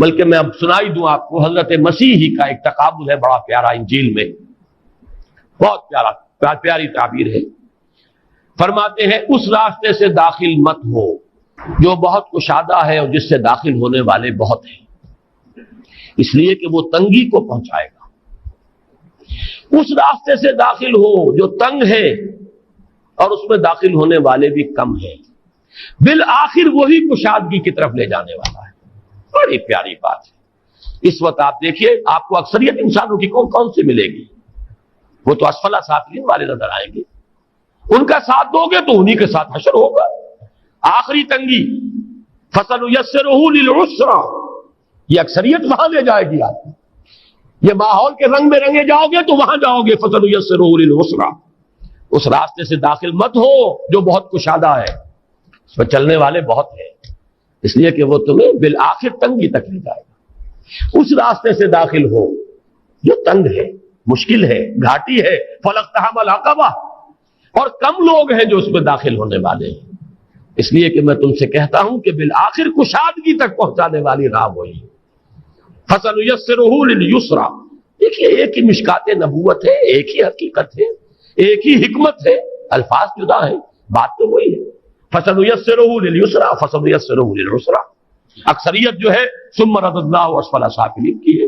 بلکہ میں اب سنائی دوں آپ کو حضرت مسیح ہی کا ایک تقابل ہے بڑا پیارا انجیل میں، بہت پیاری تعبیر ہے۔ فرماتے ہیں اس راستے سے داخل مت ہو جو بہت کشادہ ہے اور جس سے داخل ہونے والے بہت ہیں، اس لیے کہ وہ تنگی کو پہنچائے گا۔ اس راستے سے داخل ہو جو تنگ ہے اور اس میں داخل ہونے والے بھی کم ہیں، بالآخر وہی کشادگی کی طرف لے جانے والا ہے۔ بڑی پیاری بات ہے۔ اس وقت آپ دیکھیے آپ کو اکثریت انسانوں کی کون سی ملے گی؟ وہ تو اسفل سافلین والے نظر آئیں گے، ان کا ساتھ دو گے تو انہی کے ساتھ حشر ہوگا۔ آخری تنگی فَسَنُيَسِّرُهُ لِلْعُسْرَىٰ، یہ اکثریت وہاں لے جائے گی آپ کو۔ یہ ماحول کے رنگ میں رنگے جاؤ گے تو وہاں جاؤ گے۔ فَسَنُيَسِّرُهُ لِلْعُسْرَىٰ، اس راستے سے داخل مت ہو جو بہت کشادہ ہے، اس پر چلنے والے بہت ہیں، اس لیے کہ وہ تمہیں بالآخر تنگی تک لے جائے گا۔ اس راستے سے داخل ہو جو تنگ ہے، مشکل ہے، گھاٹی ہے، فَلَاقْتَحَمَ الْعَقَبَةَ، اور کم لوگ ہیں جو اس میں داخل ہونے والے ہیں، اس لیے کہ میں تم سے کہتا ہوں کہ بالآخر کشادگی تک پہنچانے والی راہ وہی ہے۔ فَسَنُيَسِّرُهُ لِلْيُسْرَىٰ، دیکھیے ایک ہی مشکات نبوت ہے، ایک ہی حقیقت ہے، ایک ہی حکمت ہے، الفاظ جدا ہیں، بات تو وہی ہے۔ فَسَنُيَسِّرُهُ لِلْيُسْرَىٰ فَسَنُيَسِّرُهُ لِلْعُسْرَىٰ، اکثریت جو ہے ثُمَّ رَدَدْنَاهُ أَسْفَلَ سَافِلِينَ کی ہے۔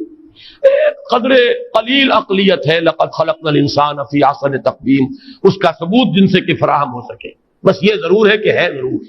ایک قدر قلیل عقلیت ہے، لَقَدْ خَلَقْنَا الْإِنسَانَ فِي أَحْسَنِ تَقْوِيمٍ، اس کا ثبوت جن سے کہ فراہم ہو سکے، بس یہ ضرور ہے کہ ہے ضرور۔